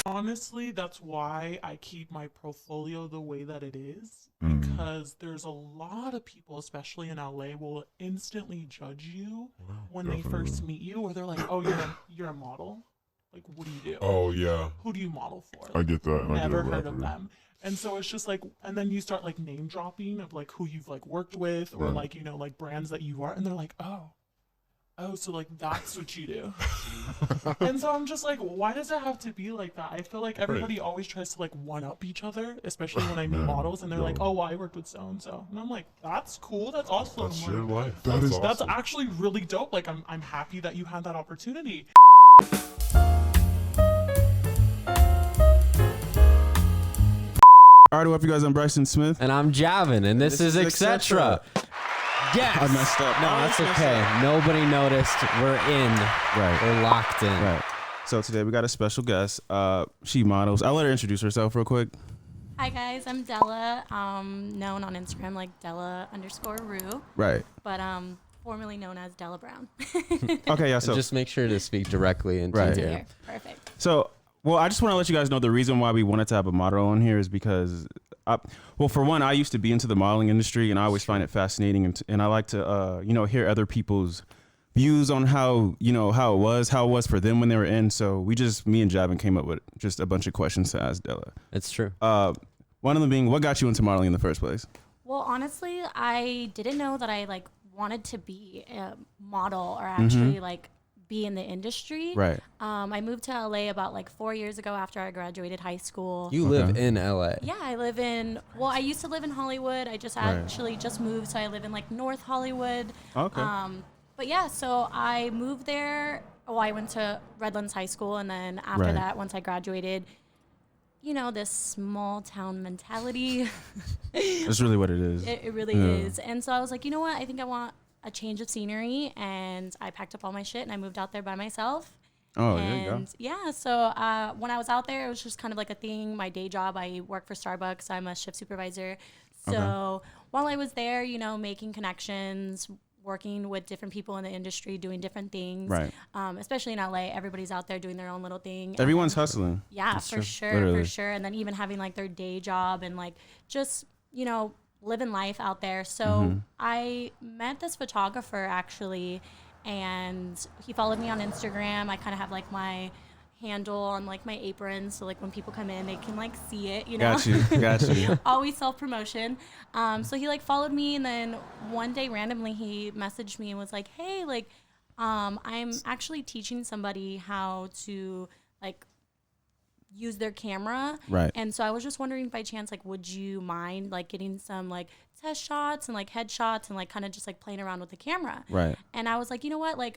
Honestly, that's why I keep my portfolio the way that it is, because there's a lot of people, especially in LA, will instantly judge you when they first meet you, or they're like, "Oh, you're a model. Like, what do you do? Oh yeah, Who do you model for?" I get that. And Never I get a heard of rapper. them. And so it's just like, and then you start like name dropping of like who you've like worked with, or Right. like, you know, like brands that you are, and they're like, oh, so like that's what you do. And so I'm just like, why does it have to be like that? I feel like everybody always tries to like one up each other, especially when I meet models, and they're like, oh, well, I worked with so and so, and I'm like, that's cool, that's awesome. That's Like, your life. that's awesome. actually really dope. Like I'm happy that you had that opportunity. All right, what up, you guys? I'm Bryson Smith. And I'm Javin, and this is Etcetera. Yes. I messed up. No, that's okay. Nobody noticed. We're in. Right. We're locked in. Right. So today we got a special guest. She models. I'll let her introduce herself real quick. Hi guys, I'm Dela, known on Instagram like Dela_Rue, Right. but formerly known as Dela Brown. Okay, yeah, So so just make sure to speak directly into Right. here. Here, perfect. so well, I just want to let you guys know the reason why we wanted to have a model on here is because well, for one, I used to be into the modeling industry, and I always find it fascinating, and I like to hear other people's views on how it was for them when they were in. So me and Javin came up with just a bunch of questions to ask Dela. It's true. One of them being, what got you into modeling in the first place? Well, honestly, I didn't know that I like wanted to be a model or actually like be in the industry. Right. I moved to LA about like 4 years ago after I graduated high school. You live in LA. Yeah, I used to live in Hollywood. I just actually just moved, so I live in like North Hollywood. Okay. But yeah, so I moved there. I went to Redlands High School, and then after Right. that, once I graduated, this small town mentality. That's really what it is. It really is. And so I was like, you know what? I think I want a change of scenery, and I packed up all my shit and I moved out there by myself. Oh, there you go. And yeah, so when I was out there, it was just kind of like a thing. My day job, I work for Starbucks. I'm a shift supervisor. So while I was there, making connections, working with different people in the industry, doing different things. Right. Especially in LA, everybody's out there doing their own little thing. Everyone's hustling. Yeah, That's for true. sure, Literally. for sure. And then even having like their day job and like just, living life out there. So I met this photographer actually, and he followed me on Instagram. I kind of have like my handle on like my apron, so like when people come in, they can like see it, Got you. Always self-promotion. So he like followed me, and then one day randomly he messaged me and was like, hey, like I'm actually teaching somebody how to like use their camera. Right. And so I was just wondering, by chance, like, would you mind like getting some like test shots and like headshots and like kind of just like playing around with the camera? Right. And I was like, you know what, like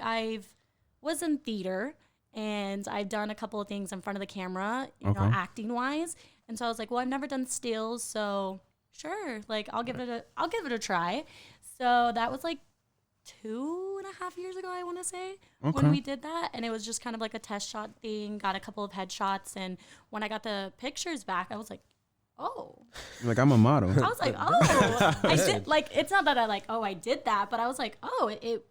was in theater, and I've done a couple of things in front of the camera, you know, acting wise. And so I was like, well, I've never done stills, so sure, like I'll give it a try. So that was like 2.5 years ago, I want to say, when we did that. And it was just kind of like a test shot thing, got a couple of headshots. And when I got the pictures back, I was like, oh. Like, I'm a model. I was like, oh. I did, like, it's not that I did that, but I was like, oh, it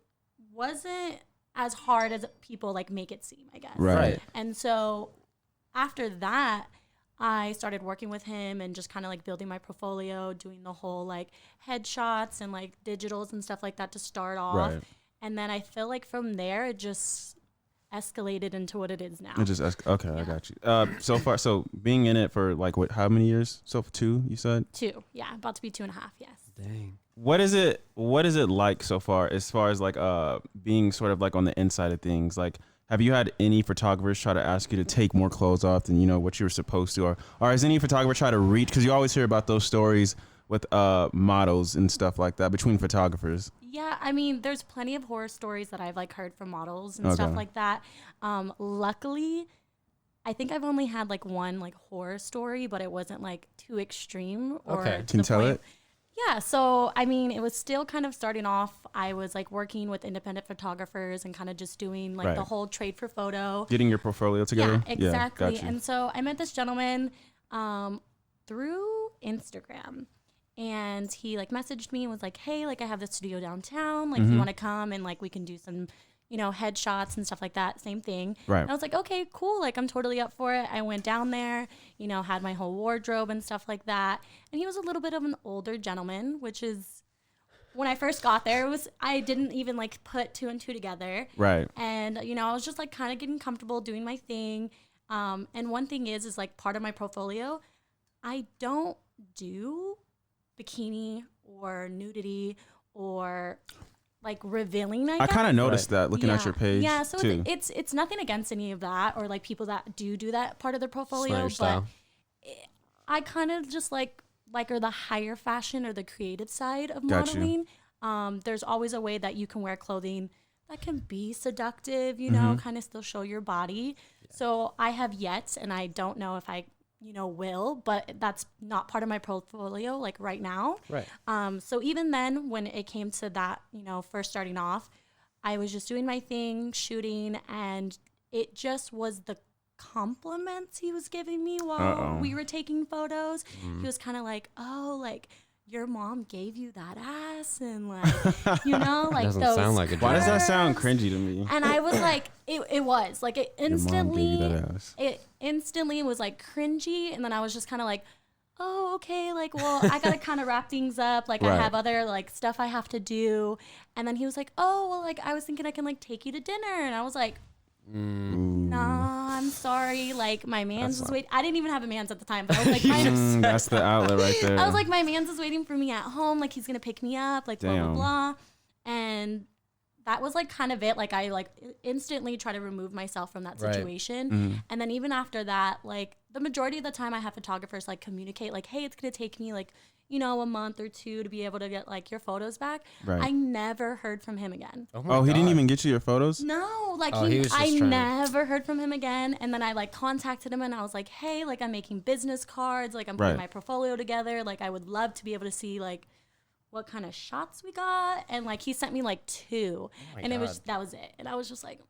wasn't as hard as people like make it seem, I guess. Right. And so after that, I started working with him and just kind of like building my portfolio, doing the whole like headshots and like digitals and stuff like that to start off. Right. And then I feel like from there, it just escalated into what it is now. I got you. So being in it for like how many years? So 2, you said? 2, yeah, about to be 2.5, yes. Dang. What is it like so far as like being sort of like on the inside of things? Like, have you had any photographers try to ask you to take more clothes off than what you were supposed to, or has any photographer try to reach? Because you always hear about those stories with models and stuff like that between photographers. Yeah, I mean, there's plenty of horror stories that I've like heard from models and stuff like that. Luckily, I think I've only had like one like horror story, but it wasn't like too extreme. Can you tell it? Yeah, so I mean, it was still kind of starting off. I was like working with independent photographers and kind of just doing like the whole trade for photo. Getting your portfolio together? Yeah, exactly. Got you. And so I met this gentleman through Instagram. And he like messaged me and was like, hey, like I have this studio downtown. Like, if you want to come and like we can do some, headshots and stuff like that. Same thing. Right. And I was like, okay, cool. Like, I'm totally up for it. I went down there, had my whole wardrobe and stuff like that. And he was a little bit of an older gentleman, which is, when I first got there, I didn't even like put 2 and 2 together. Right. And, I was just like kind of getting comfortable doing my thing. And one thing is like part of my portfolio, I don't do bikini or nudity or like revealing. I kind of noticed that looking at your page. Yeah, so too. it's nothing against any of that or like people that do that part of their portfolio, style. I kind of just like or the higher fashion or the creative side of Got you. modeling. There's always a way that you can wear clothing that can be seductive, kind of still show your body. Yeah. So I have yet, and I don't know if I will, but that's not part of my portfolio like right now. Right. So even then when it came to that, first starting off, I was just doing my thing, shooting, and it just was the compliments he was giving me while we were taking photos. He was kind of like, oh, like your mom gave you that ass and like, like doesn't those sound like a Why does that curves. sound cringy to me? And I was like, it was like it instantly, Your mom gave you that ass. it instantly was like cringy. And then I was just kind of like, oh, okay. Like, well, I got to kind of wrap things up. Like Right. I have other like stuff I have to do. And then he was like, oh, well, like I was thinking I can like take you to dinner. And I was like, nah, I'm sorry. Like my man's was waiting. I didn't even have a man's at the time, but I was like, That's the outlet right there. I was like, my man's is waiting for me at home. Like he's going to pick me up, like blah, blah, blah. And that was like kind of it. Like I like instantly try to remove myself from that Right. situation. And then even after that, like the majority of the time I have photographers like communicate like, hey, it's going to take me like, a month or 2 to be able to get like your photos back. Right. I never heard from him again. Oh, he didn't even get you your photos? No, like Oh, he was just I trying never heard from him again. And then I like contacted him and I was like, hey, like I'm making business cards, like I'm putting Right. my portfolio together. Like I would love to be able to see like what kind of shots we got. And like he sent me like 2 and it was that was it. And I was just like,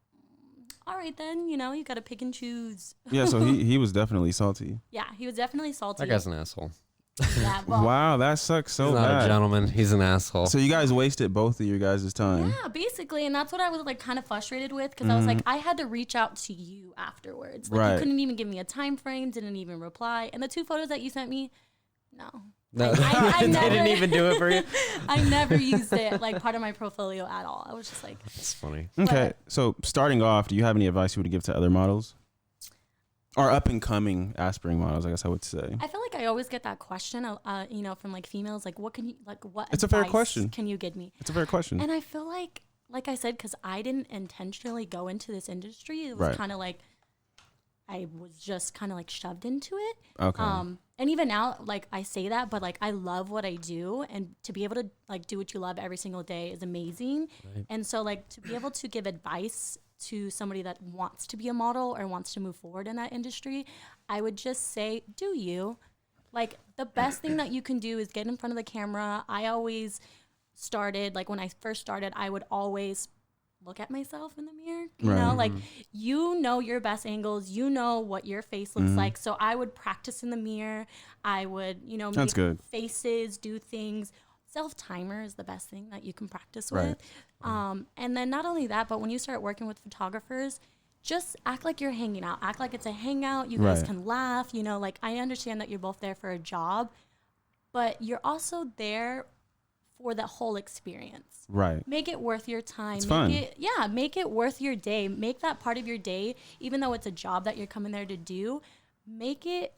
all right then, you got to pick and choose. Yeah, so he was definitely salty. Yeah, he was definitely salty. That guy's an asshole. Yeah, well, Wow, that sucks so He's not a bad. gentleman. He's an asshole. So you guys wasted both of your guys' time. yeah, basically, and that's what I was like kind of frustrated with because I was like, I had to reach out to you afterwards. Like Right. you couldn't even give me a time frame, didn't even reply, and the 2 photos that you sent me, no, No, I they never, didn't even do it for you. I never used it like part of my portfolio at all. I was just like, It's funny. Okay, so starting off, do you have any advice you would give to other models? Or up and coming aspiring models, I guess I would say. I feel like I always get that question, from like females, like what can you like what It's a fair advice question. can you give me? It's a fair question. And I feel like I said, because I didn't intentionally go into this industry. It was Right. kind of like I was just kind of like shoved into it. Okay. And even now, like I say that, but like I love what I do, and to be able to like do what you love every single day is amazing. Right. And so like to be able to give advice to somebody that wants to be a model or wants to move forward in that industry, I would just say, do you. Like the best thing that you can do is get in front of the camera. I always started, like when I first started, I would always look at myself in the mirror, you know, like your best angles, what your face looks like. So I would practice in the mirror. I would, That's good. faces, do things. Self-timer is the best thing that you can practice Right. with. And then not only that, but when you start working with photographers, just act like you're hanging out. Act like it's a hangout. You guys Right. can laugh. Like I understand that you're both there for a job, but you're also there for the whole experience. Right. Make it worth your time. It's make fun. Make it worth your day. Make that part of your day, even though it's a job that you're coming there to do, make it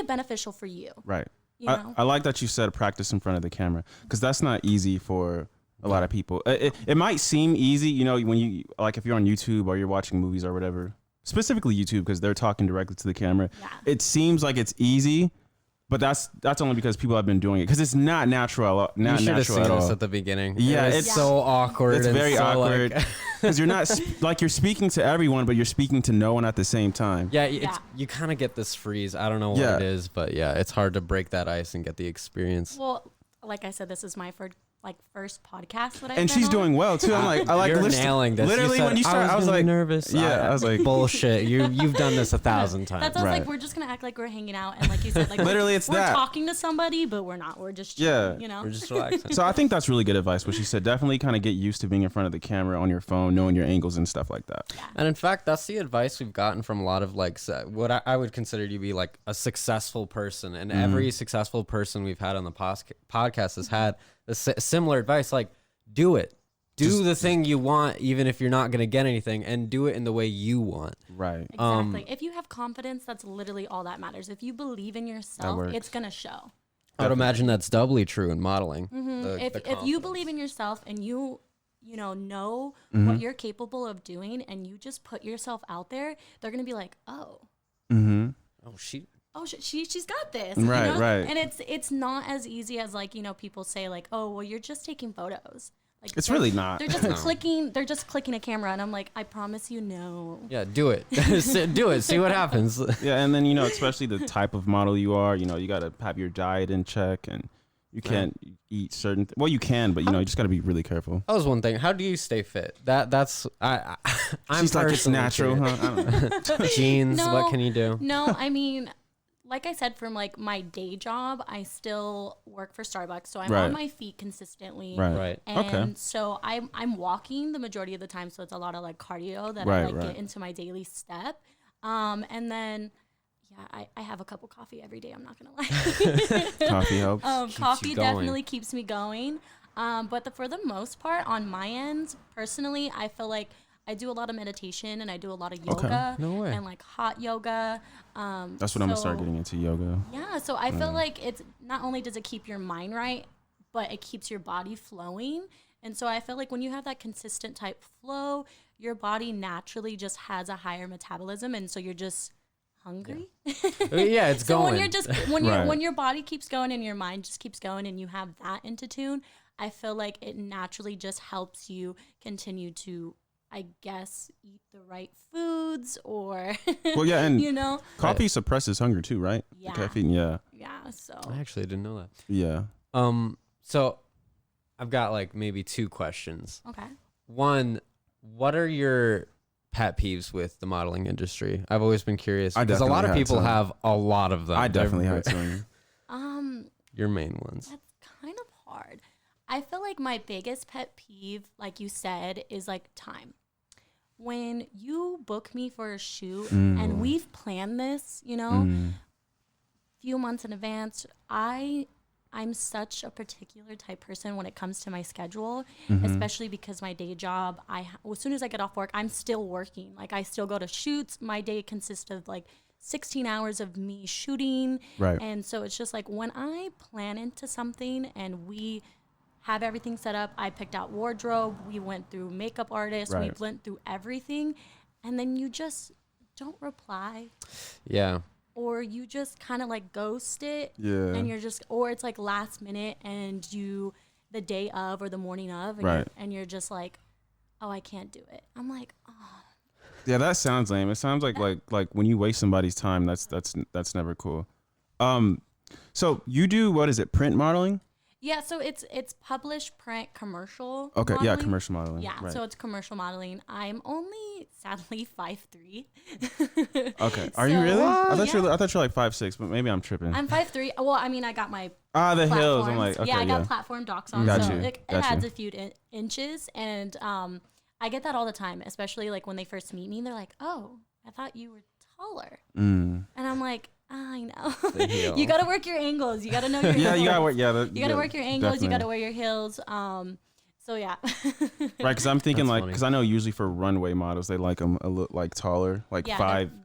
beneficial for you. Right. You know? I like that you said practice in front of the camera, because that's not easy for a lot of people. It might seem easy, when you, like if you're on YouTube or you're watching movies or whatever, specifically YouTube, because they're talking directly to the camera. Yeah. It seems like it's easy, but that's only because people have been doing it, because it's not natural. You Not should have natural seen at this all. at the beginning. Yeah, It was it's- so awkward. It's and very so, awkward, like- because you're not like you're speaking to everyone, but you're speaking to no one at the same time. Yeah, Yeah. you kind of get this freeze. I don't know what Yeah. it is, but yeah, it's hard to break that ice and get the experience. Well, like I said, this is my like first podcast that I've And been she's on. doing well too. I'm like, You're literally, nailing this. Literally, when you started, I was like, nervous. Yeah, I was like, bullshit. You've done this 1,000 times. That's I was Right. like, we're just gonna act like we're hanging out, and like you said, like Literally, it's we're that. talking to somebody, but we're not. We're just chilling, Yeah. you know. We're just relaxing. So I think that's really good advice. What she said, definitely kind of get used to being in front of the camera on your phone, knowing your angles and stuff like that. And in fact, that's the advice we've gotten from a lot of like what I would consider to be like a successful person. And every successful person we've had on the podcast has had a similar advice. Like, do it. Do the thing you want, even if you're not going to get anything, and do it in the way you want. Right. Exactly. If you have confidence, that's literally all that matters. If you believe in yourself, it's gonna show. I would imagine that's doubly true in modeling. If you believe in yourself and you know what you're capable of doing, and you just put yourself out there, they're gonna be like, oh, she's got this, Right, you know? right. And it's not as easy as like, people say like, oh, well, you're just taking photos. Like, It's really not. They're just clicking. They're just clicking a camera, and I'm like, I promise you, no. Yeah, do it. Do it. See what happens. Yeah, and then especially the type of model you are, you got to have your diet in check, and you can't eat certain. Well, you can, but you just got to be really careful. That was one thing. How do you stay fit? That's I'm She's like, it's personally natural, curious. huh? I don't know. Jeans. No, What can you do? No, I mean, like I said, from like my day job, I still work for Starbucks, so I'm Right. on my feet consistently. Right. And Okay. so I'm walking the majority of the time, so it's a lot of like cardio that Right, I like right. get into my daily step. And then I have a cup of coffee every day, I'm not gonna lie. Coffee helps. Coffee you going. definitely keeps me going. But for the most part, on my end, personally, I feel like I do a lot of meditation and I do a lot of yoga No way. and like hot yoga. That's what I'm gonna start getting into, yoga. Yeah, so I feel like it's not only does it keep your mind right, but it keeps your body flowing. And so I feel like when you have that consistent type flow, your body naturally just has a higher metabolism, and so you're just hungry. Yeah, it's So going. when you're just Right. when your body keeps going and your mind just keeps going, and you have that into tune, I feel like it naturally just helps you continue to, I guess, eat the right foods, or Well, yeah, and coffee Right. suppresses hunger too, right? The Yeah. caffeine, yeah. yeah. So I actually didn't know that. Yeah. So I've got like maybe 2 questions. okay. One, what are your pet peeves with the modeling industry? I've always been curious I because a lot of definitely had people some. have a lot of them. I definitely They're- had some. Your main ones. That's kind of hard. I feel like my biggest pet peeve, like you said, is like time. When you book me for a shoot and we've planned this, few months in advance, I'm such a particular type person when it comes to my schedule, especially because my day job, as soon as I get off work, I'm still working. Like I still go to shoots. My day consists of like 16 hours of me shooting. Right. And so it's just like when I plan into something and we have everything set up, I picked out wardrobe, we went through makeup artists, we Right. went through everything, and then you just don't reply, Yeah. or you just kind of like ghost it. Yeah. And you're just, or it's like last minute and you, the day of or the morning of, and, Right. you're just like, oh, I can't do it. I'm like, oh. Yeah, that sounds lame. It sounds like when you waste somebody's time, that's never cool. So you do, what is it, print modeling? Yeah, so it's published print commercial. Okay, yeah, modeling. commercial modeling. Yeah, right. so it's commercial modeling. I'm only sadly 5'3". Okay, are you really? I thought Yeah. I thought you're like 5'6", but maybe I'm tripping. I'm 5'3". Well, I mean, I got my The hills. I'm platforms. like, okay, I yeah. got platform docs on, Got so you, it got adds you. a few inches, and I get that all the time, especially like when they first meet me. They're like, "Oh, I thought you were taller," and I'm like, I know. heel. You got to work your angles. You got to know your Yeah, heels. you gotta work. Yeah, You got to work your angles. You got to wear your heels. So yeah. Right, because I'm thinking That's like, funny. because I know usually for runway models they like them a little like taller, like Yeah,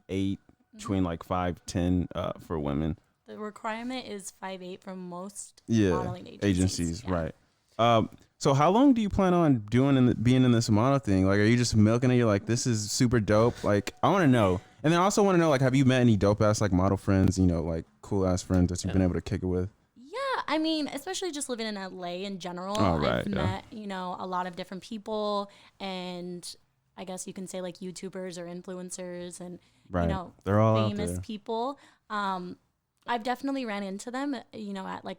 5'8", between like 5'10" for women. The requirement is 5'8" from most Yeah, modeling agencies, Yeah. right. So how long do you plan on being in this model thing? Like, are you just milking it? You're like, this is super dope. Like, I want to know. And then I also want to know, like, have you met any dope ass like model friends? Like cool ass friends that you've been able to kick it with? Yeah, I mean, especially just living in LA in general, Oh, right, I've yeah. met, a lot of different people, and I guess you can say like YouTubers or influencers and, Right. They're all out famous there. people. I've definitely ran into them, at like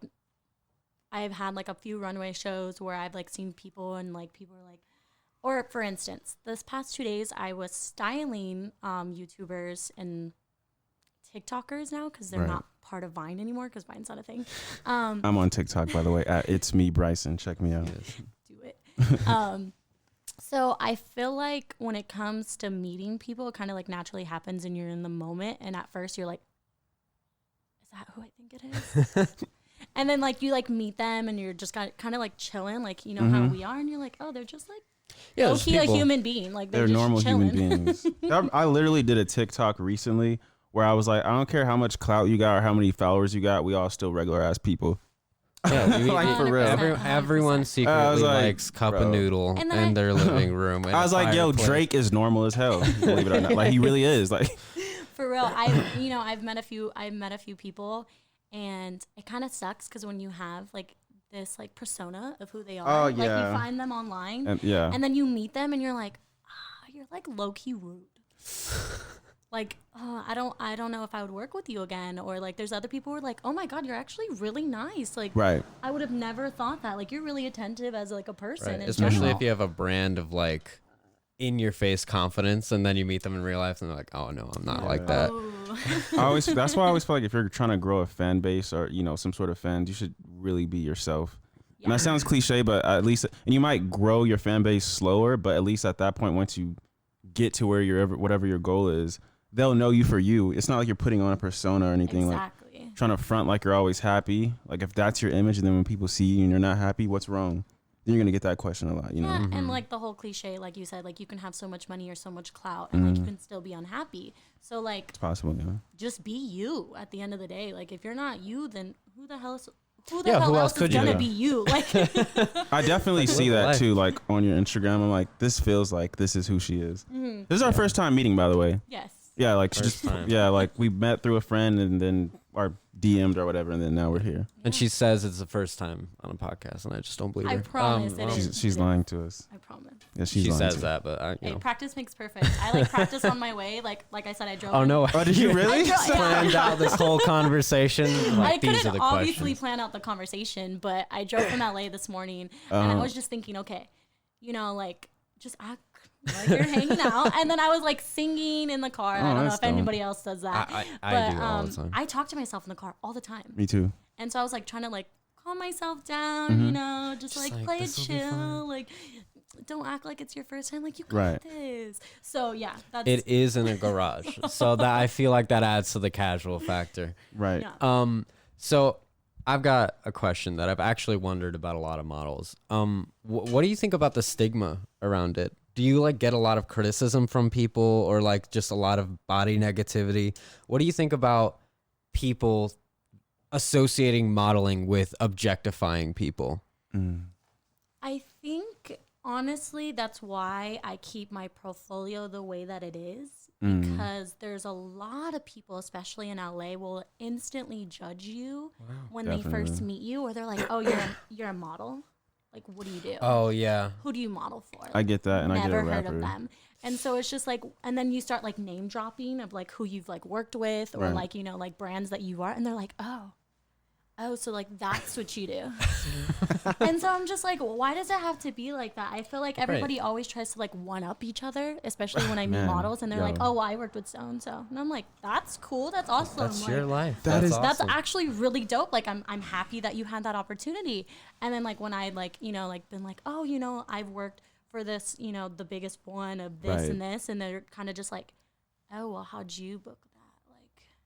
I've had like a few runway shows where I've like seen people and like people are like, or for instance, this past 2 days I was styling YouTubers and TikTokers now because they're not part of Vine anymore because Vine's not a thing. I'm on TikTok, by the way, at It's Me Bryson. Check me out. Do it. So I feel like when it comes to meeting people, it kind of like naturally happens and you're in the moment. And at first you're like, is that who I think it is? And then like you like meet them and you're just kind of like chilling, like, you know, how we are. And you're like, oh, they're just like, a human being. Like they're just normal chilling. human beings. I literally did a TikTok recently where I was like, I don't care how much clout you got or how many followers you got. We all still regular ass people. Yeah, like for real. Everyone secretly like, likes cup of noodle in their living room. I was like, yo, Drake is normal as hell. Believe it or not, like he really is. Like for real. I've met a few people, and it kind of sucks because when you have like this like persona of who they are, like you find them online, and then you meet them and you're like, you're like low key rude. Like, I don't know if I would work with you again. Or like there's other people who are like, oh my God, you're actually really nice. Like, I would have never thought that. Like, you're really attentive as like a person. Right. Especially if you have a brand of like in your face confidence and then you meet them in real life and they're like, oh no, I'm not like that. That's why I always feel like if you're trying to grow a fan base or, you know, some sort of fans, you should really be yourself. And that sounds cliche, but at least, and you might grow your fan base slower, but at least at that point, once you get to where whatever your goal is, they'll know you for you. It's not like you're putting on a persona or anything, like trying to front like you're always happy. Like if that's your image, and then when people see you and you're not happy, what's wrong? Then you're gonna get that question a lot, you know. And like the whole cliche, like you said, like you can have so much money or so much clout, and like you can still be unhappy. So like it's possible, just be you. At the end of the day, like if you're not you, then who the hell else is gonna be you? Like I definitely see that too, like on your Instagram. I'm like, this feels like this is who she is. This is our first time meeting, by the way. Yes. Yeah, like like we met through a friend and then our DM'd or whatever, and then now we're here. And she says it's the first time on a podcast, and I just don't believe her. I promise she's lying to us. I promise. Yeah, she says that, but practice makes perfect. I like practice on my way. Like I said, I drove. Oh no! Oh, did you really? Planned out this whole conversation. Like, I couldn't obviously plan out the conversation, but I drove from LA this morning, and I was just thinking, okay, you know, like just act like you're hanging out, and then I was like singing in the car. I don't know if anybody else does that. I do all the time. I talk to myself in the car all the time. Me too. And so I was like trying to like calm myself down, you know, just like play it chill, like don't act like it's your first time, like you got this. So yeah, it is in a garage, so that I feel like that adds to the casual factor. Right. Yeah. So I've got a question that I've actually wondered about a lot of models. What do you think about the stigma around it? Do you like get a lot of criticism from people or like just a lot of body negativity? What do you think about people associating modeling with objectifying people? I think honestly that's why I keep my portfolio the way that it is, because there's a lot of people, especially in LA, will instantly judge you when they first meet you, or they're like, oh, you're a model. Like, what do you do? Oh, yeah. Who do you model for? Like, I get that, and I get a rapper. Never heard of them. And so it's just like, and then you start like name dropping of like who you've like worked with, or like, you know, like brands that you are, and they're like, oh, so like that's what you do. And so I'm just like, why does it have to be like that? I feel like everybody always tries to like one up each other, especially when I meet models, and they're like, oh, well, I worked with so and so, and I'm like, that's cool, that's awesome. That's like, your life. That's awesome. actually really dope. Like I'm happy that you had that opportunity. And then like when I like, you know, like been like, oh, you know, I've worked for this, you know, the biggest one of this and this, and they're kind of just like, oh, well, how'd you book that?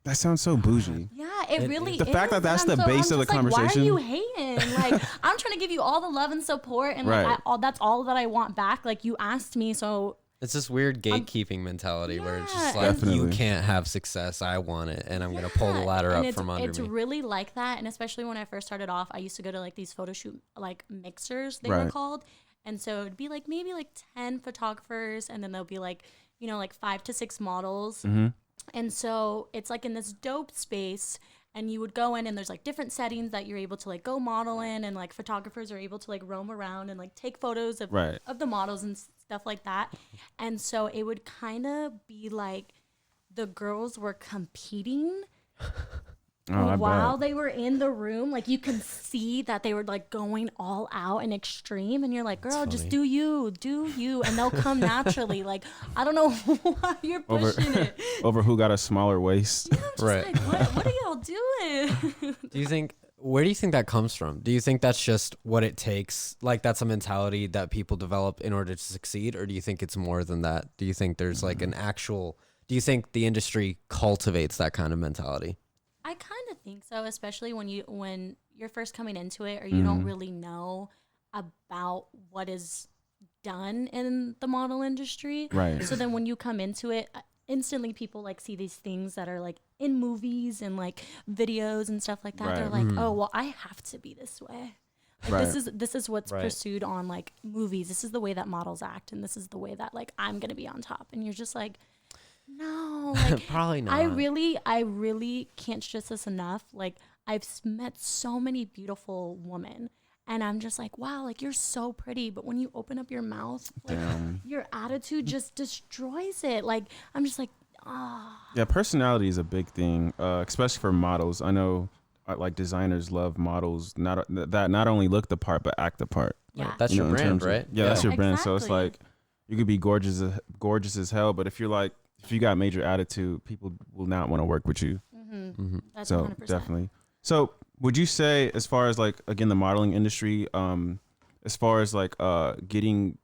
That sounds so bougie. Yeah, it really the is. fact that that's the base of the conversation. Why are you hating? Like, I'm trying to give you all the love and support, and like, that's all that I want back. Like, you asked me, so it's this weird gatekeeping mentality where it's just like, you can't have success. I want it, and I'm gonna pull the ladder up from under me. It's really like that, and especially when I first started off, I used to go to like these photo shoot like mixers, they were called, and so it'd be like maybe like 10 photographers, and then there'll be like, you know, like 5 to 6 models. And so it's like in this dope space, and you would go in and there's like different settings that you're able to like go model in, and like photographers are able to like roam around and like take photos of the models and stuff like that. And so it would kind of be like the girls were competing I while bet. they were in the room, like you can see that they were like going all out and extreme, and you're like, girl, just do you, and they'll come naturally. Like, I don't know why you're pushing it. Over who got a smaller waist. Yeah, I'm just like, what are y'all doing? Where do you think that comes from? Do you think that's just what it takes? Like that's a mentality that people develop in order to succeed? Or do you think it's more than that? Do you think there's like do you think the industry cultivates that kind of mentality? I kind of think so, especially when you're first coming into it, or you don't really know about what is done in the model industry. Right. So then when you come into it, instantly people like see these things that are like in movies and like videos and stuff like that. Right. They're like, oh, well, I have to be this way. Like Right. this is what's Right. pursued on like movies. This is the way that models act, and this is the way that like I'm gonna be on top. And you're just like, no, like Probably not. I really can't stress this enough. Like I've met so many beautiful women, and I'm just like, wow, like you're so pretty, but when you open up your mouth, like your attitude just destroys it. Like I'm just like, Yeah, personality is a big thing, especially for models. I know like designers love models that not only look the part but act the part. yeah, That's You your know, in brand, terms of- right? yeah, that's your brand. So it's Exactly. like you could be gorgeous as hell, but if you got major attitude, people will not want to work with you. that's So 100%. definitely. So would you say, as far as like again the modeling industry, as far as like getting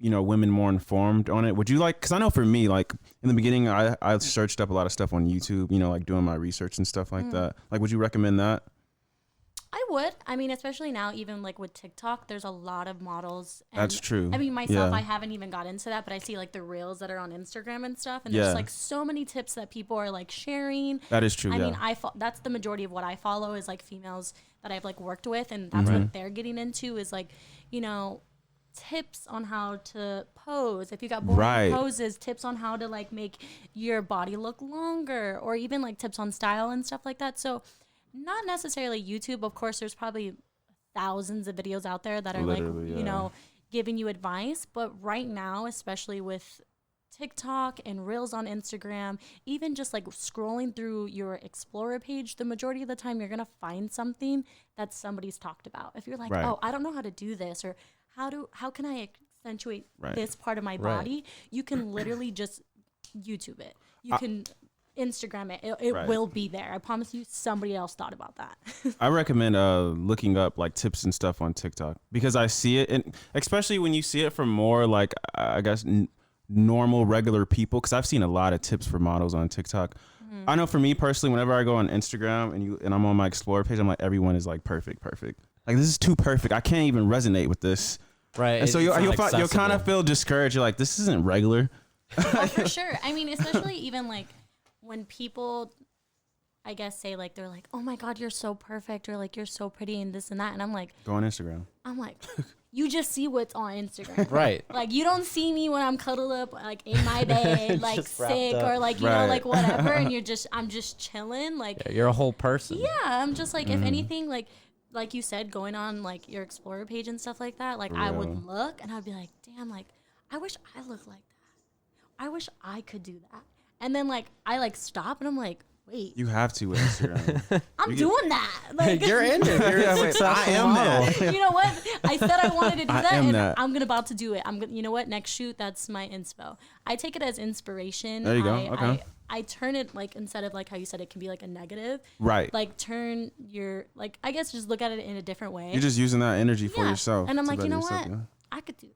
women more informed on it, would you like? Because I know for me, like in the beginning, I searched up a lot of stuff on YouTube, like doing my research and stuff like that. Like, would you recommend that? I would. I mean, especially now, even like with TikTok, there's a lot of models. And That's true. I mean, myself, Yeah. I haven't even got into that, but I see like the reels that are on Instagram and stuff, and Yeah. there's like so many tips that people are like sharing. That is true. I Yeah. mean, that's the majority of what I follow is like females that I've like worked with, and that's what they're getting into is like, tips on how to pose. If you got boring Right. poses, tips on how to like make your body look longer, or even like tips on style and stuff like that. So not necessarily YouTube. Of course, there's probably thousands of videos out there that are Literally, like, yeah. giving you advice. But right now, especially with TikTok and Reels on Instagram, even just like scrolling through your Explorer page, the majority of the time you're going to find something that somebody's talked about. If you're like, Right. oh, I don't know how to do this, or how can I accentuate Right. this part of my Right. body, you can literally just YouTube it. You can Instagram it. It Right. will be there. I promise you, somebody else thought about that. I recommend looking up like tips and stuff on TikTok, because I see it, and especially when you see it from more like I guess normal regular people, because I've seen a lot of tips for models on TikTok. I know for me personally, whenever I go on Instagram and I'm on my Explorer page, I'm like, everyone is like perfect. Like, this is too perfect. I can't even resonate with this. Right. And so you'll kind accessible. of feel discouraged. You're like, this isn't regular. Oh, for sure. I mean, especially even like when people, I guess, say like, they're like, oh my God, you're so perfect, or like, you're so pretty and this and that. And I'm like, Go on Instagram. you just see what's on Instagram. Right. Like, you don't see me when I'm cuddled up, like in my bed, like Just wrapped sick, up. or like, you Right. know, like whatever. And I'm just chilling. Like, Yeah, you're a whole person. yeah, I'm just like, if anything, like you said, going on like your Explorer page and stuff like that, like I real. would look and I'd be like, damn, like I wish I looked like that. I wish I could do that. And then like I like stop and I'm like, wait, You have to with Instagram. I'm doing that. Like, You're in it. You're a successful I am model. that. you know what? I said I wanted to do I that, am and that. I'm about to do it. You know what? Next shoot, that's my inspo. I take it as inspiration. There you go. Okay. I turn it like, instead of like how you said it can be like a negative, Right. like turn your, like, I guess just look at it in a different way. You're just using that energy for yourself. And I'm to like, you better know yourself, what? I could do that.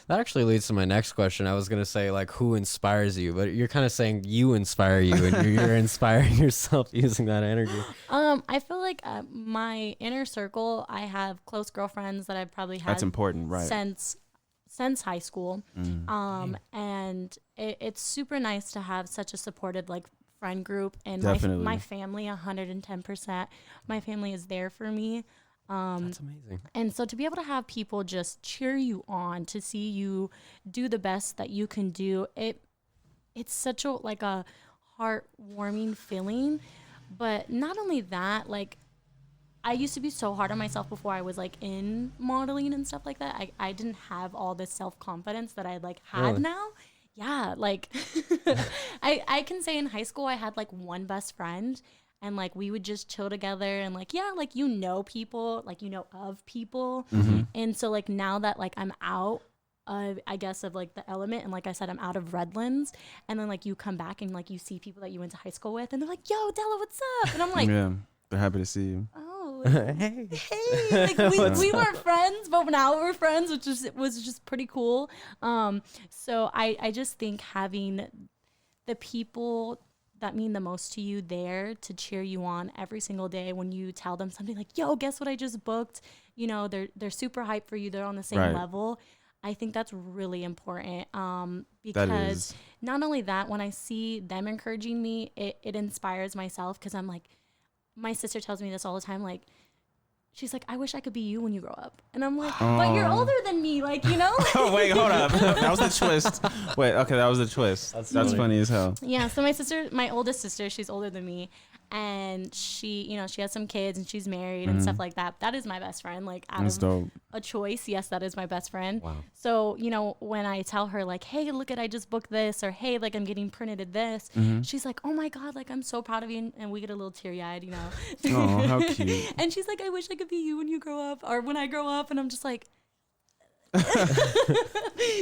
That actually leads to my next question. I was going to say, like, who inspires you? But you're kind of saying you inspire you, and you're inspiring yourself using that energy. I feel like my inner circle, I have close girlfriends that I've probably had That's important, right? since high school. And it's super nice to have such a supported like friend group, and Definitely. my family 110%. My family is there for me. That's amazing. And so to be able to have people just cheer you on, to see you do the best that you can do, it's such a like a heartwarming feeling. But not only that, like I used to be so hard on myself before I was like in modeling and stuff like that. I didn't have all this self-confidence that I like had Really? now. Yeah, like I can say in high school I had like one best friend, and like we would just chill together, and like like people, like of people. And so like now that like I'm out of, I guess, of like the element, and like I said, I'm out of Redlands, and then like you come back and like you see people that you went to high school with, and they're like, yo, Dela, what's up? And I'm like, yeah, they're happy to see you. oh, Hey. hey, like we weren't friends, but now we're friends, which was just pretty cool. So I just think having the people that mean the most to you there to cheer you on every single day when you tell them something like, yo, guess what I just booked? They're super hyped for you. They're on the same level. I think that's really important, because not only that, when I see them encouraging me, it inspires myself, because I'm like, my sister tells me this all the time, like, she's like, I wish I could be you when you grow up. And I'm like, but you're older than me, like, Oh, wait, hold up. That was the twist. Wait, okay, that was the twist. That's funny as hell. Yeah, so my oldest sister, she's older than me, and she, she has some kids, and she's married and stuff like that. That is my best friend, like, out That's of dope. a choice, yes, that is my best friend. Wow. So, when I tell her, like, hey, look at, I just booked this, or hey, like, I'm getting printed at this, she's like, oh my God, like, I'm so proud of you, and we get a little teary-eyed, Oh, how cute. And she's like, I wish I could be you when you grow up, or when I grow up, and I'm just like,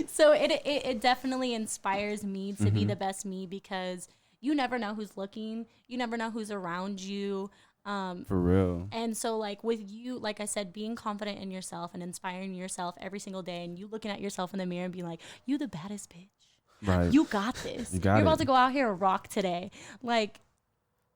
so it definitely inspires me to be the best me, because you never know who's looking, you never know who's around you. For real. And so like with you, like I said, being confident in yourself and inspiring yourself every single day, and you looking at yourself in the mirror and being like, you the baddest bitch. Right. You got this. You're about to go out here and rock today. Like,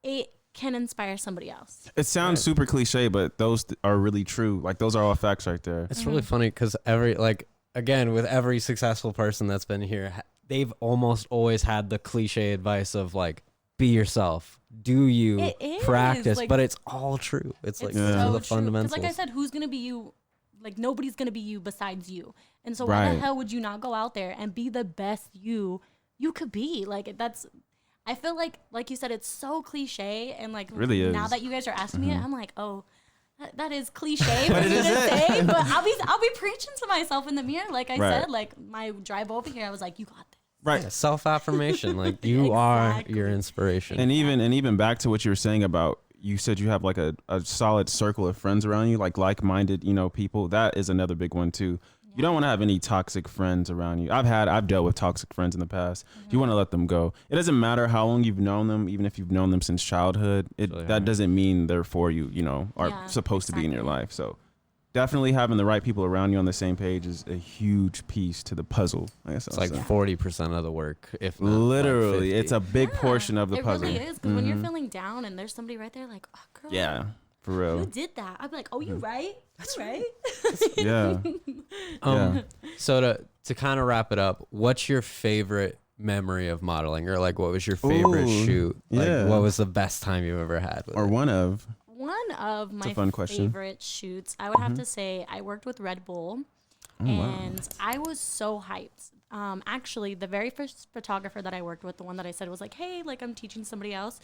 it can inspire somebody else. It sounds super cliche, but those are really true. Like, those are all facts right there. It's really funny because with every successful person that's been here, they've almost always had the cliche advice of like, be yourself, do you, practice, like, but it's all true. It's like so the fundamentals. Like I said, who's going to be you? Like, nobody's going to be you besides you. And so why the hell would you not go out there and be the best you could be? Like, I feel like you said, it's so cliche, and like really is. Now that you guys are asking me it, I'm like, oh, that is cliche for me to say, but I'll be preaching to myself in the mirror. Like I said, like my drive over here, I was like, you got this. Right. Yeah, self-affirmation, like you are your inspiration. And even back to what you were saying about, you said you have like a solid circle of friends around you, like like-minded, people. That is another big one too. You don't want to have any toxic friends around you. I've dealt with toxic friends in the past. You want to let them go. It doesn't matter how long you've known them, even if you've known them since childhood. That doesn't mean they're for you, are supposed to be in your life. So definitely having the right people around you on the same page is a huge piece to the puzzle. I guess it's like 40% of the work, if not literally. Like it's a big portion of the puzzle. It really is, because when you're feeling down and there's somebody right there like, oh, girl. Yeah, for real. Who did that? I'd be like, oh, you right? That's right. Yeah. So to kind of wrap it up, what's your favorite memory of modeling, or like what was your favorite shoot? Like what was the best time you've ever had with it? One of my favorite shoots, I would have to say, I worked with Red Bull, and I was so hyped. Actually, the very first photographer that I worked with, the one that I said was like, hey, like I'm teaching somebody else.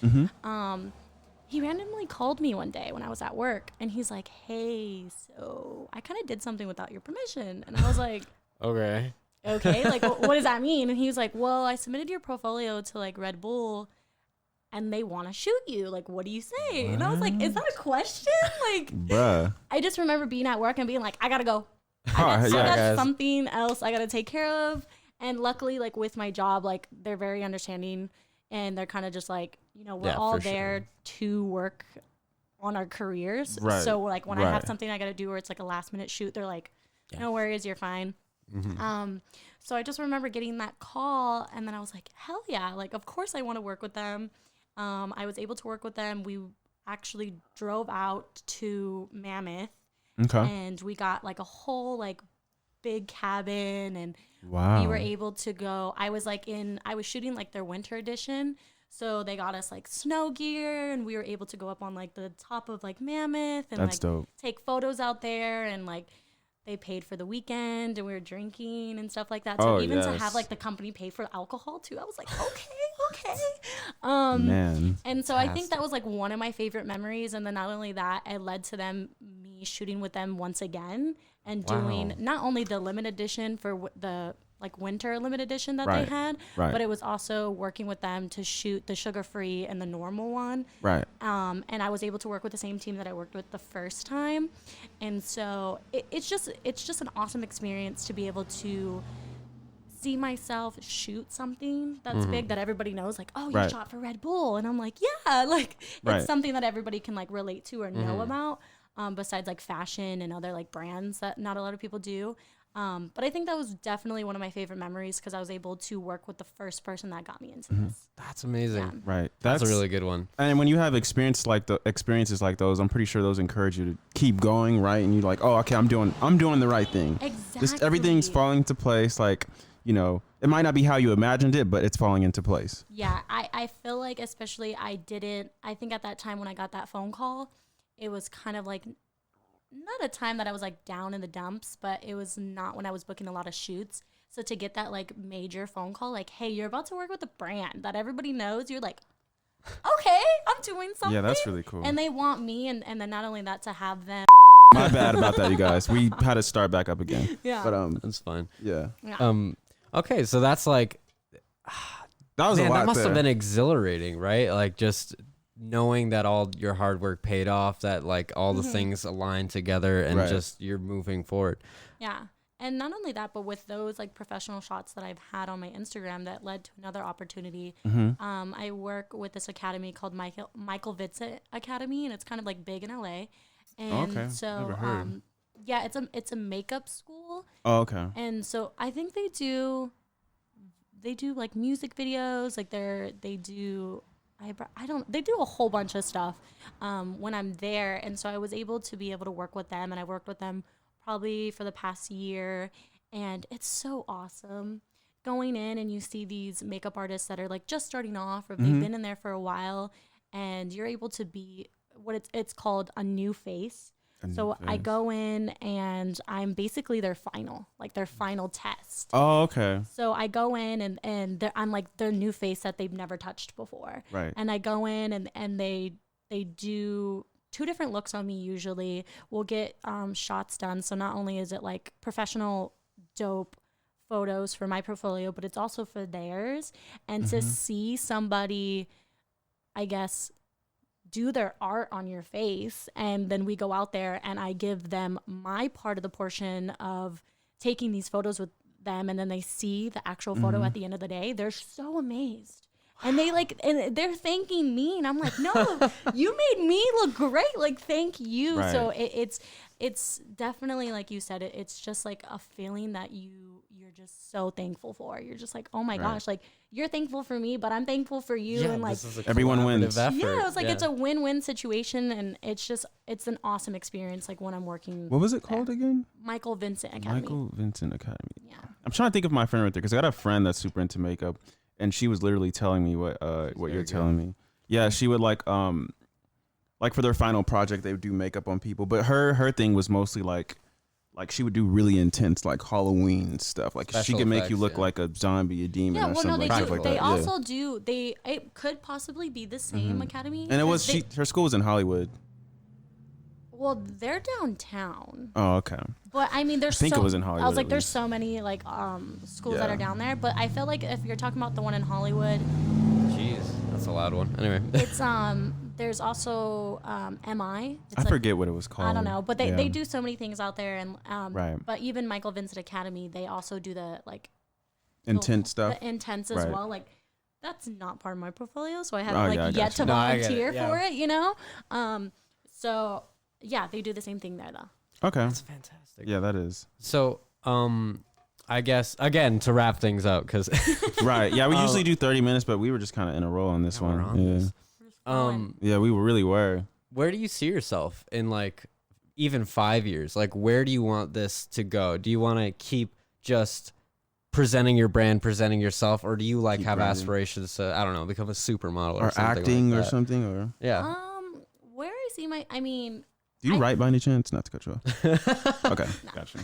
He randomly called me one day when I was at work, and he's like, hey, so I kind of did something without your permission. And I was like, okay, like, what does that mean? And he was like, well, I submitted your portfolio to like Red Bull, and they want to shoot you. Like, what do you say? What? And I was like, is that a question? Like, bruh. I just remember being at work and being like, I gotta go. I got something else I gotta take care of. And luckily, like with my job, like they're very understanding, and they're kind of just like, we're all there to work on our careers. Right. So like when I have something I gotta do, or it's like a last minute shoot, they're like, no worries, you're fine. So I just remember getting that call, and then I was like, hell yeah, like of course I want to work with them. I was able to work with them. We actually drove out to Mammoth, and we got like a whole like big cabin, and we were able to go. I was shooting like their winter edition, so they got us like snow gear, and we were able to go up on like the top of like Mammoth and take photos out there, and like they paid for the weekend, and we were drinking and stuff like that. So to have like the company pay for alcohol too, I was like, okay. Man. And so I think that was like one of my favorite memories. And then not only that, it led to me shooting with them once again, and doing not only the limited edition for the like winter limited edition that Right, they had, right. but it was also working with them to shoot the sugar-free and the normal one. Right. And I was able to work with the same team that I worked with the first time. And so it's just an awesome experience to be able to see myself shoot something that's big that everybody knows, like, oh, you Right. shot for Red Bull. And I'm like, yeah, like Right. it's something that everybody can like relate to or know about, besides like fashion and other like brands that not a lot of people do. But I think that was definitely one of my favorite memories because I was able to work with the first person that got me into this. That's amazing. Yeah. Right. That's a really good one. And when you have experiences like those, I'm pretty sure those encourage you to keep going, right? And you're like, oh, okay, I'm doing the right thing. Exactly. Just everything's falling into place. Like, you know, it might not be how you imagined it, but it's falling into place. Yeah, I feel like especially I think at that time when I got that phone call, it was kind of like not a time that I was like down in the dumps, but it was not when I was booking a lot of shoots. So to get that like major phone call, like, hey, you're about to work with a brand that everybody knows, you're like, okay, I'm doing something. Yeah, that's really cool. And they want me, and then not only that, to have them. My bad about that, you guys. We had to start back up again. Yeah. But That's fine. yeah. Yeah. Okay, so that's like, That was man, a lot that must there. have been exhilarating, right? Like just knowing that all your hard work paid off, that like all the things aligned together, and Right. just you're moving forward. Yeah. And not only that, but with those like professional shots that I've had on my Instagram that led to another opportunity. I work with this academy called Michael Vincent Academy, and it's kind of like big in LA. And Okay. so Never heard. yeah, it's a makeup school. Oh, okay. And so I think they do like music videos, like they do a whole bunch of stuff when I'm there. And so I was able to work with them, and I worked with them probably for the past year, and it's so awesome going in and you see these makeup artists that are like just starting off, or they've been in there for a while, and you're able to be what it's called a new face. So I go in and I'm basically their final test. Oh, okay. So I go in and I'm like their new face that they've never touched before. Right. And I go in and they do 2 different looks on me usually. We'll get shots done. So not only is it like professional dope photos for my portfolio, but it's also for theirs. And to see somebody, I guess, do their art on your face, and then we go out there and I give them my part of the portion of taking these photos with them, and then they see the actual photo at the end of the day, they're so amazed. And they're thanking me, and I'm like, no, you made me look great. Like, thank you. Right. So it's definitely, like you said, it's just like a feeling that you're just so thankful for. You're just like, oh my gosh, like you're thankful for me, but I'm thankful for you. And like, everyone wins. Effort. yeah, it's like it's a win-win situation, and it's an awesome experience. Like when I'm working. What was it called again? Michael Vincent Academy. Michael Vincent Academy. Yeah. I'm trying to think of my friend right there, because I got a friend that's super into makeup, and she was literally telling me what you're telling me. Yeah, she would like for their final project they would do makeup on people, but her thing was mostly like she would do really intense like Halloween stuff. Like she Special could make effects, you look yeah. like a zombie, a demon, Yeah, or well, no, something they like do. that. They Yeah. also do. It could possibly be the same academy. And it was her school was in Hollywood. Well, they're downtown, Oh, okay. but I mean, there's. I think so, it was in I Hollywood, was like, at there's least. so many like schools that Yeah. are down there, but I feel like if you're talking about the one in Hollywood, Jeez, that's a loud one. Anyway. it's there's also MI. It's I like, forget what it was called. I don't know, but they Yeah. do so many things out there, and Right. But even Michael Vincent Academy, they also do the like intense stuff. the intense as Right. well. Like that's not part of my portfolio, so I Oh, haven't yeah, I like got yet to you. No, I get it, volunteer yeah. for it, you know. So yeah, they do the same thing there though. Okay. That's fantastic. Yeah, that is. So, I guess again to wrap things up, because Right. Yeah, we usually do 30 minutes, but we were just kind of in a row on this Yeah, we're one. on Yeah. this. Yeah, we really were. where do you see yourself in like even 5 years? Like, where do you want this to go? Do you want to keep just presenting your brand, presenting yourself, or do you like Keep have branding. aspirations to, I don't know, become a supermodel or Or something acting like or that? something, or Yeah. Where I see I mean, do you I- write by any chance? Not to cut you off. Okay, gotcha.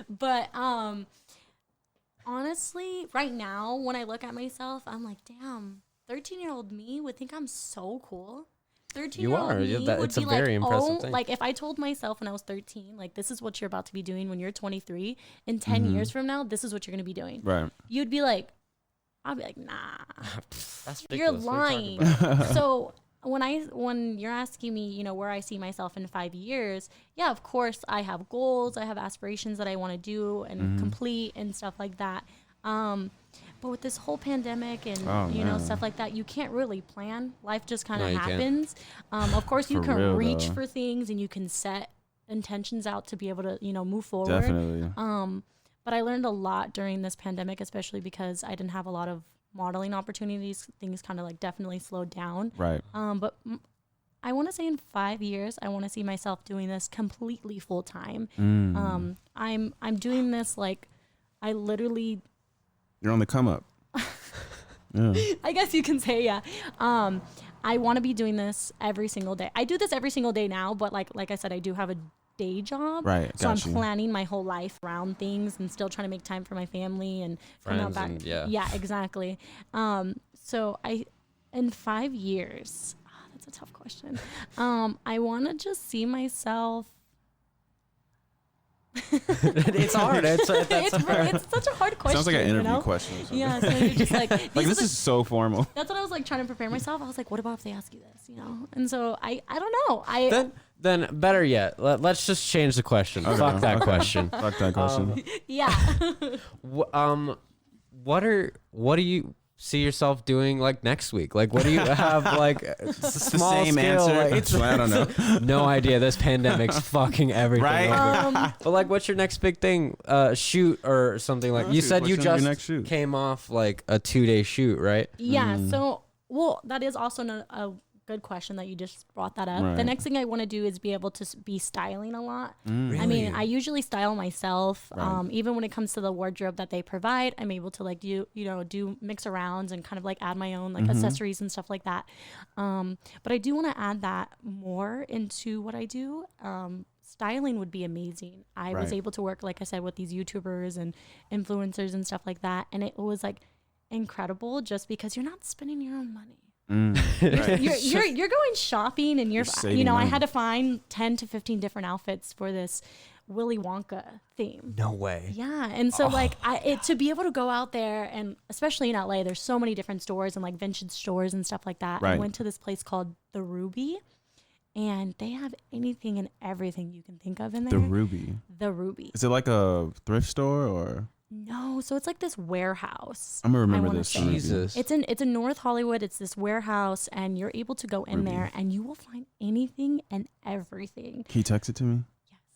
but honestly, right now when I look at myself, I'm like, damn, 13-year-old me would think I'm so cool. 13-year-old You are. me Yeah, would it's a be very like, impressive thing. like if I told myself when I was 13, like this is what you're about to be doing when you're 23. In 10 years from now, this is what you're gonna be doing. Right. You'd be like, I'll be like, nah, That's you're ridiculous. What are you lying. talking about? So when you're asking me, where I see myself in 5 years, yeah, of course I have goals, I have aspirations that I want to do and complete and stuff like that. But with this whole pandemic and stuff like that, you can't really plan. Life just kind of No, you can't. happens. Of course, you For can real, reach though. for things and you can set intentions out to be able to move forward. Definitely. But I learned a lot during this pandemic, especially because I didn't have a lot of modeling opportunities. Things kind of like definitely slowed down. Right. But I want to say in 5 years, I want to see myself doing this completely full time. I'm doing this like I literally. You're on the come up. Yeah. I guess you can say, yeah. I want to be doing this every single day. I do this every single day now, but like I said, I do have a day job. Right. So I'm Got you. planning my whole life around things and still trying to make time for my family and come out Friends back. and- yeah. Yeah, exactly. So in 5 years, that's a tough question. I want to just see myself. It's hard. It's such a hard question. Sounds like an interview you know? question. Or something. Yeah, so you're just like, Like these this are is so formal. that's what I was like trying to prepare myself. I was like, what about if they ask you this, And so I don't know. then better yet, let's just change the question. Fuck that question. Fuck that question. Yeah. What do you see yourself doing like next week? Like, what do you have like small the same scale, answer. like, I don't know. no idea. This pandemic's fucking everything. Right? over. But like, what's your next big thing? Shoot or something like? You said you What's gonna be your next just shoot? came off like a 2-day shoot, right? Yeah. So, that is also a good question that you just brought that up. Right. The next thing I want to do is be able to be styling a lot. I Really? mean, I usually style myself. Right. Even when it comes to the wardrobe that they provide, I'm able to like do mix arounds and kind of like add my own like accessories and stuff like that. But I do want to add that more into what I do. Styling would be amazing. I was Right. able to work, like I said, with these YouTubers and influencers and stuff like that. And it was like incredible just because you're not spending your own money. Right. You're going shopping and you're saving I money. had to find 10 to 15 different outfits for this Willy Wonka theme. No way. Yeah, and so like to be able to go out there, and especially in LA, there's so many different stores and like vintage stores and stuff like that. I Right. went to this place called The Ruby, and they have anything and everything you can think of in there. The Ruby. The Ruby. Is it like a thrift store or? No, so it's like this warehouse. I'm gonna remember wanna this. say. Ruby. Jesus. It's in North Hollywood. It's this warehouse, and you're able to go in Ruby. there, and you will find anything and everything. Can you text it to me?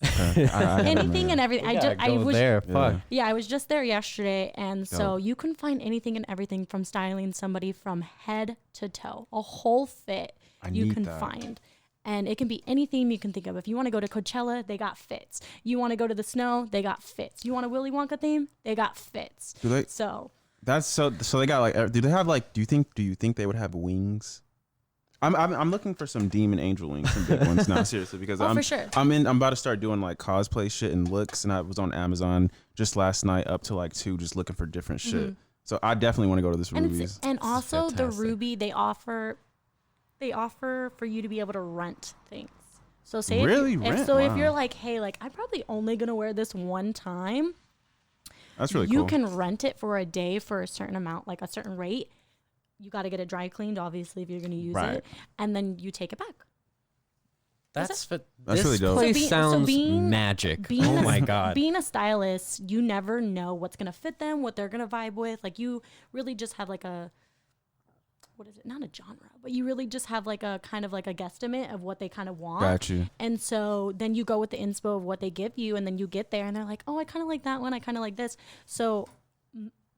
Yes. Okay. I gotta Anything remember. and everything. I was there. Fuck. Yeah. Yeah, I was just there yesterday, and so Dope. you can find anything and everything from styling somebody from head to toe, a whole fit I you need can that. find. And it can be anything you can think of. If you want to go to Coachella, they got fits. You want to go to the snow, they got fits. You want a Willy Wonka theme, they got fits. Do they? So That's so they got like. Do they have like? Do you think they would have wings? I'm looking for some demon angel wings, some big ones now, seriously, because for sure. I'm about to start doing like cosplay shit and looks, and I was on Amazon just last night up to like 2 just looking for different shit. So I definitely want to go to this Ruby's. And also the fantastic. Ruby, they offer for you to be able to rent things. So say Really? if Rent? if Wow. you're like, hey, like I'm probably only gonna wear this one time, That's really you cool. can rent it for a day for a certain amount, like a certain rate. You got to get it dry cleaned, obviously, if you're gonna use Right. it, and then you take it back. That's That's this really dope. place So sounds being- magic. Being Oh a, my god. Being a stylist, you never know what's gonna fit them, what they're gonna vibe with. Like you really just have like a, what is it? Not a genre, but you really just have like a kind of like a guesstimate of what they kind of want. Got you. And so then you go with the inspo of what they give you, and then you get there and they're like, oh, I kind of like that one. I kind of like this. So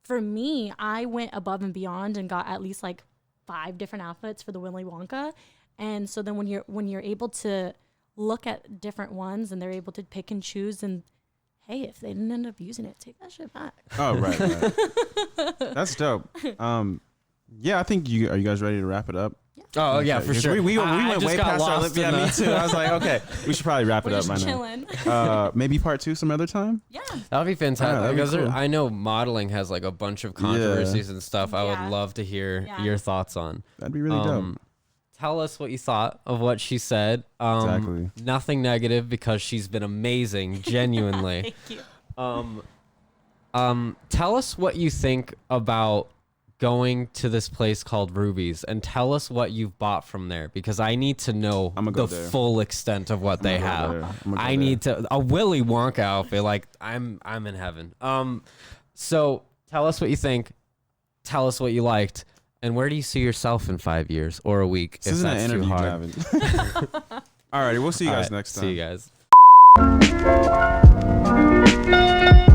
for me, I went above and beyond and got at least like 5 different outfits for the Willy Wonka. And so then when you're able to look at different ones and they're able to pick and choose, and hey, if they didn't end up using it, take that shit back. Oh right. That's dope. Yeah, I think are you guys ready to wrap it up? Oh yeah, Okay, for 'cause sure. We I went just way got past our lost lip. in Yeah, the- me too. I was like, okay, we should probably wrap it We're up by just now. chilling. Maybe part 2 some other time. Yeah. That would be fantastic that'd be because cool. I know modeling has like a bunch of controversies and stuff. I Yeah. would love to hear Yeah. your thoughts on. That'd be really dope. tell us what you thought of what she said. Exactly. Nothing negative because she's been amazing, genuinely. Thank you. Tell us what you think about going to this place called Ruby's, and tell us what you've bought from there, because I need to know the full extent of what they have. I need to a Willy Wonka outfit. Like I'm in heaven. So tell us what you think. Tell us what you liked, and where do you see yourself in 5 years or a week? This isn't an interview, Gavin. Alrighty, we'll see you guys next time. See you guys.